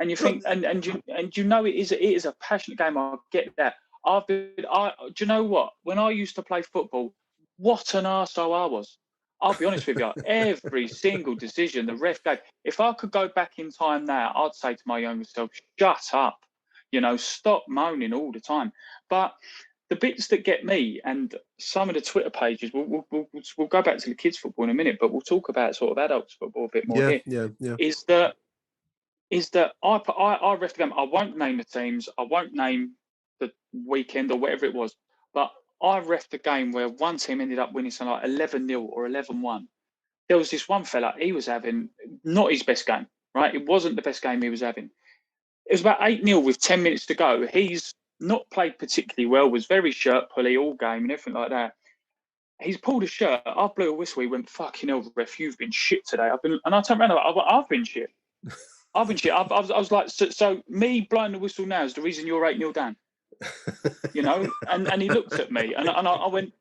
And you think, and it is a passionate game. I get that. Do you know what? When I used to play football, what an arsehole I was. I'll be honest with you. Every single decision the ref gave. If I could go back in time now, I'd say to my younger self, shut up. Stop moaning all the time. But the bits that get me, and some of the Twitter pages, we'll go back to the kids' football in a minute, but we'll talk about sort of adults football a bit more here. Yeah. Is that I ref the game. I won't name the teams. I won't name the weekend or whatever it was. But I ref the game where one team ended up winning something like 11-0 or 11-1. There was this one fella, he was having not his best game, right? It wasn't the best game he was having. It was about 8-0 with 10 minutes to go. He's not played particularly well, was very shirt pully all game and everything like that. He's pulled a shirt. I blew a whistle. He went, fucking hell, ref, you've been shit today. And I turned around and I've been shit. I've been shit. I was like, so me blowing the whistle now is the reason you're 8-0 down. And he looked at me and I went,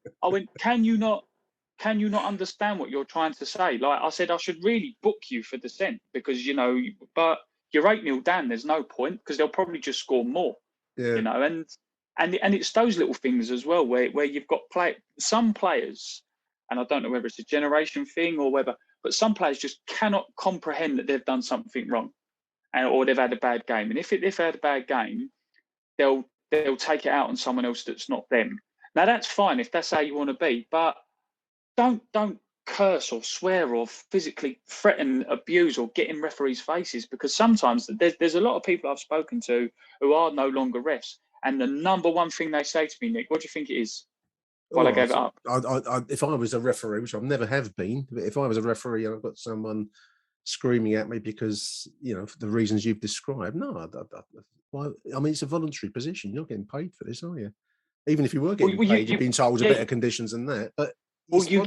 can you not understand what you're trying to say? Like I said, I should really book you for dissent because, but you're 8-0 down. There's no point because they'll probably just score more, and it's those little things as well where you've got some players, and I don't know whether it's a generation thing or whether, but some players just cannot comprehend that they've done something wrong or they've had a bad game. And if they had a bad game, they'll take it out on someone else that's not them. Now that's fine if that's how you want to be, but don't curse or swear or physically threaten, abuse or get in referees' faces, because sometimes there's a lot of people I've spoken to who are no longer refs, and the number one thing they say to me, Nick, what do you think it is? Well, I gave it up. If I was a referee, which I never have been, but if I was a referee and I've got someone screaming at me because, for the reasons you've described, I mean, it's a voluntary position. You're not getting paid for this, are you? Even if you were getting paid, you've been told better conditions than that. But you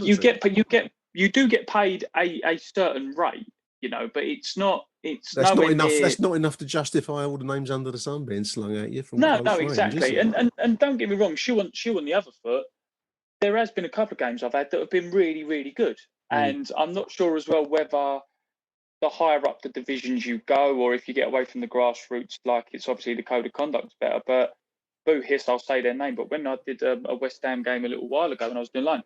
do get paid a certain rate, but it's not it's That's not nowhere enough. near. That's not enough to justify all the names under the sun being slung at you from No, close range, exactly. is it? And don't get me wrong, shoe on the other foot. There has been a couple of games I've had that have been really, really good. And I'm not sure as well whether the higher up the divisions you go, or if you get away from the grassroots, like it's obviously the code of conduct's better. But boo hiss, I'll say their name. But when I did a West Ham game a little while ago when I was doing loan,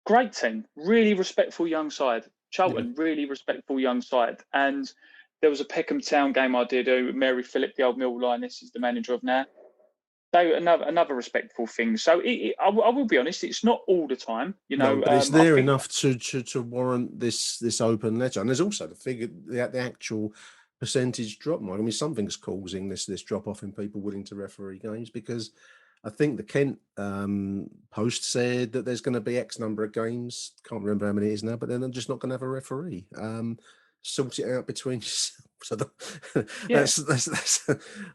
great team, really respectful young side. Charlton, really respectful young side. And there was a Peckham Town game I did. Mary Phillip, the old Millwall Lioness, is the manager of now. They another respectful thing. So I will be honest, it's not all the time, No, but it's there enough to warrant this open letter. And there's also the figure, the actual percentage drop. Mike. I mean, something's causing this drop off in people willing to referee games, because I think the Kent Post said that there's going to be X number of games. Can't remember how many it is now, but then they're just not going to have a referee. Sort it out between yourselves. So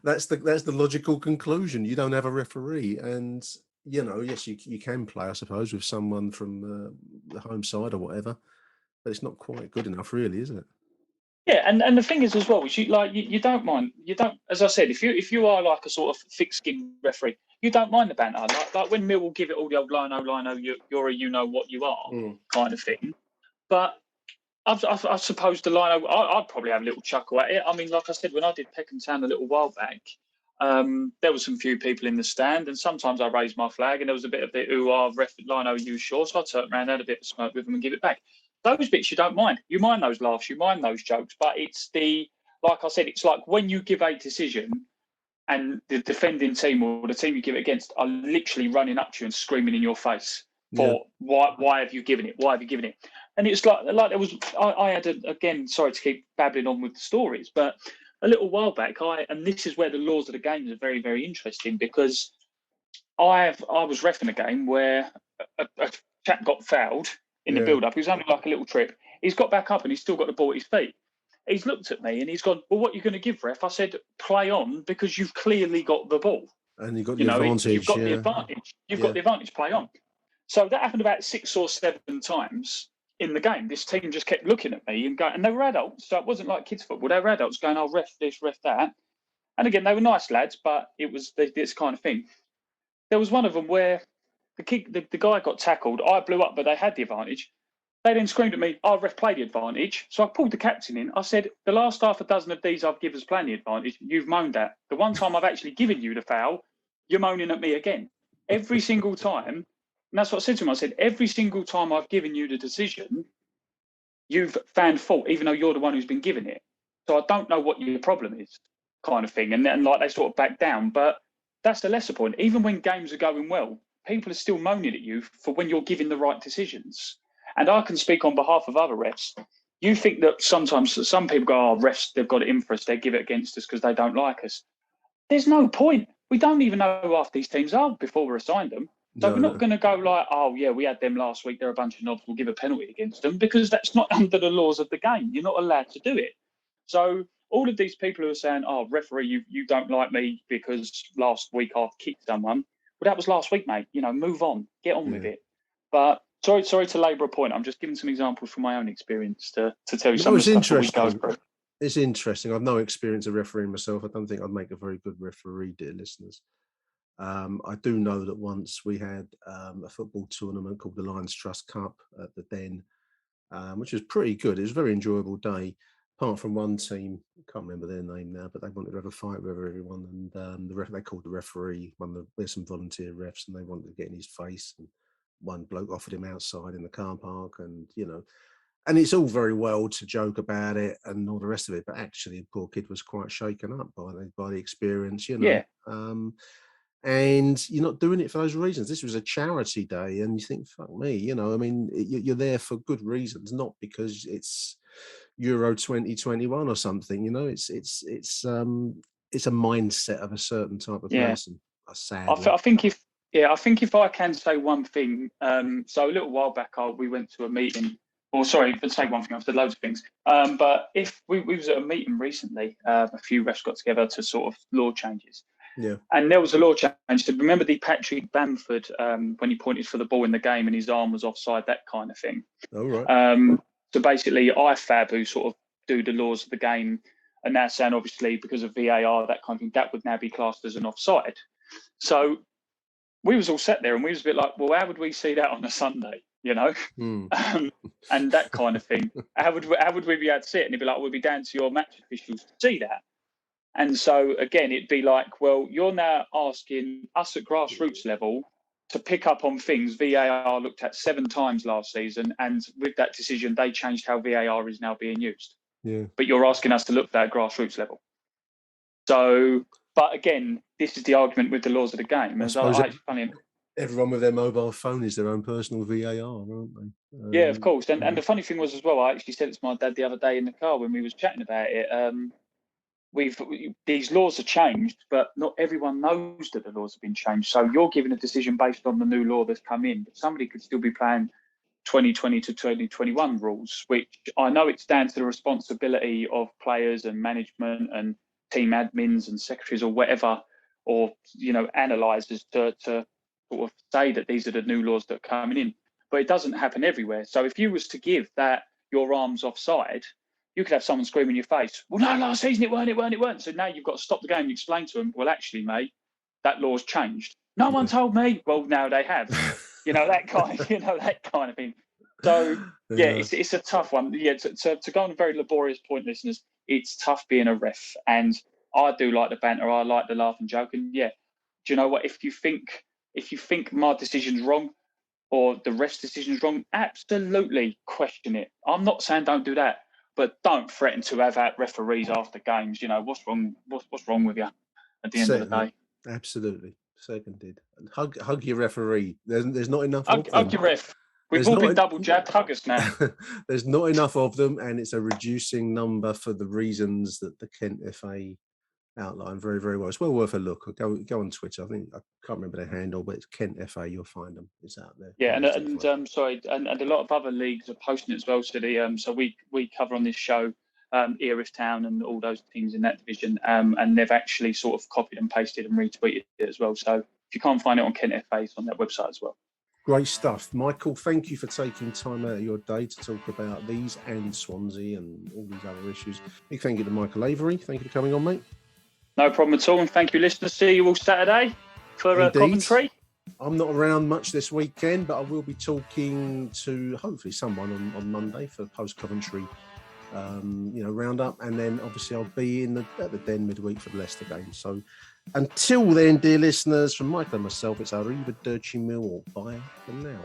that's the logical conclusion. You don't have a referee, and yes, you can play, I suppose, with someone from the home side or whatever, but it's not quite good enough, really, is it? Yeah, and the thing is as well, is you don't mind. You don't, as I said, if you are like a sort of thick-skinned referee, you don't mind the banter. Like when Millwall give it all the old Lino, you're a you know what you are kind of thing. But I suppose the Lino, I'd probably have a little chuckle at it. I mean, like I said, when I did Peckham Town a little while back, there was some few people in the stand, and sometimes I raised my flag, and there was a bit of the ref Lino, you sure? So I turned around, had a bit of smoke with them, and give it back. Those bits you don't mind. You mind those laughs, you mind those jokes, but it's like I said, it's like when you give a decision and the defending team or the team you give it against are literally running up to you and screaming in your face for why have you given it? Why have you given it? And it's like there was, I had again, sorry to keep babbling on with the stories, but a little while back, and this is where the laws of the game are very, very interesting, because I was reffing a game where a chap got fouled in the build-up. It was only like a little trip. He's got back up and he's still got the ball at his feet. He's looked at me and he's gone, well, what are you going to give, ref? I said, play on, because you've clearly got the ball. And you've got the advantage. You've got the advantage. You've got the advantage, play on. So that happened about 6 or 7 times in the game. This team just kept looking at me and going, and they were adults, so it wasn't like kids football. They were adults going, oh, ref this, ref that. And again, they were nice lads, but it was this kind of thing. There was one of them where the guy got tackled. I blew up, but they had the advantage. They then screamed at me, oh, ref, play the advantage. So I pulled the captain in. I said, the last half a dozen of these I've given us playing the advantage, you've moaned at. The one time I've actually given you the foul, you're moaning at me again. Every single time. And that's what I said to him. I said, every single time I've given you the decision, you've found fault, even though you're the one who's been given it. So I don't know what your problem is, kind of thing. And then like they sort of back down. But that's the lesser point. Even when games are going well, people are still moaning at you for when you're giving the right decisions. And I can speak on behalf of other refs. You think that sometimes some people go, oh, refs, they've got it in for us. They give it against us because they don't like us. There's no point. We don't even know who half these teams are before we're assigned them. So we're not going to go like, oh, yeah, we had them last week. They're a bunch of knobs. We'll give a penalty against them, because that's not under the laws of the game. You're not allowed to do it. So all of these people who are saying, oh, referee, you don't like me because last week I kicked someone. Well, that was last week, mate. Move on. Get on with it. But sorry to labour a point. I'm just giving some examples from my own experience to tell you some of the stuff we go through. It's interesting. I've no experience of refereeing myself. I don't think I'd make a very good referee, dear listeners. I do know that once we had a football tournament called the Lions Trust Cup at the Den, which was pretty good. It was a very enjoyable day, apart from one team. I can't remember their name now, but they wanted to have a fight with everyone. And they called the referee, there's some volunteer refs, and they wanted to get in his face. And one bloke offered him outside in the car park, and and it's all very well to joke about it and all the rest of it, but actually the poor kid was quite shaken up by the experience, and you're not doing it for those reasons. This was a charity day, and you think, fuck me, you're there for good reasons, not because it's Euro 2021 or something. It's a mindset of a certain type of person. Sadly. I think if I can say one thing, so a little while back we went to a meeting. Or sorry, let's say one thing. I've said loads of things. But if we was at a meeting recently, a few refs got together to sort of law changes. Yeah. And there was a law change. So remember the Patrick Bamford when he pointed for the ball in the game and his arm was offside, that kind of thing. Oh, right. So basically, IFAB, who sort of do the laws of the game, and now saying obviously because of VAR, that kind of thing, that would now be classed as an offside. So we was all sat there and we was a bit like, well, how would we see that on a Sunday, you know? And that kind of thing. How would we be able to see it? And it'd be like, we'd be down to your match officials to see that. And so again, it'd be like, well, you're now asking us at grassroots level to pick up on things VAR looked at 7 times last season, and with that decision, they changed how VAR is now being used. Yeah. But you're asking us to look at that grassroots level. So, but again, this is the argument with the laws of the game. Everyone with their mobile phone is their own personal VAR, aren't they? Yeah, of course. And the funny thing was as well, I actually said it to my dad the other day in the car when we was chatting about it. These laws are changed, but not everyone knows that the laws have been changed. So you're giving a decision based on the new law that's come in, but somebody could still be playing 2020 to 2021 rules, which I know it's down to the responsibility of players and management and team admins and secretaries or whatever, or analysers to sort of say that these are the new laws that are coming in. But it doesn't happen everywhere. So if you was to give that your arm's offside, you could have someone scream in your face, well, no, last season it weren't. So now you've got to stop the game and explain to them, well, actually, mate, that law's changed. No one told me. Well, now they have. that kind of thing. So, it's a tough one. Yeah, to go on a very laborious point, listeners, it's tough being a ref. And I do like the banter. I like the laugh and joke. And do you know what? If you think my decision's wrong or the ref's decision's wrong, absolutely question it. I'm not saying don't do that. But don't threaten to have out referees after games. What's wrong? What's wrong with you at the end of the day? Absolutely, seconded. Hug your referee. There's not enough. Hug your ref. We've all been double jabbed. Hug us now. There's not enough of them, and it's a reducing number for the reasons that the Kent FA outlined very, very well. It's well worth a look. Go on Twitter. I think I can't remember their handle, but it's Kent FA. You'll find them. It's out there. Yeah, and a lot of other leagues are posting it as well. So we cover on this show Erith Town and all those teams in that division, and they've actually sort of copied and pasted and retweeted it as well. So if you can't find it on Kent FA, it's on their website as well. Great stuff, Michael. Thank you for taking time out of your day to talk about these and Swansea and all these other issues. Big thank you to Michael Avery. Thank you for coming on, mate. No problem at all, and thank you, listeners. See you all Saturday for commentary. I'm not around much this weekend, but I will be talking to hopefully someone on Monday for post-Coventry roundup, and then obviously I'll be at the Den midweek for the Leicester game. So until then, dear listeners, from Michael and myself, it's Arrivederci Millwall. Bye for now.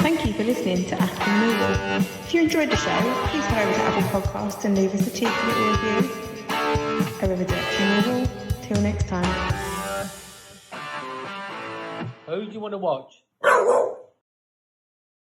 Thank you for listening to Achtung Millwall. If you enjoyed the show, please head over to Apple Podcasts and leave us a cheeky little review. Arrivederci Millwall. Till next time. Who do you want to watch?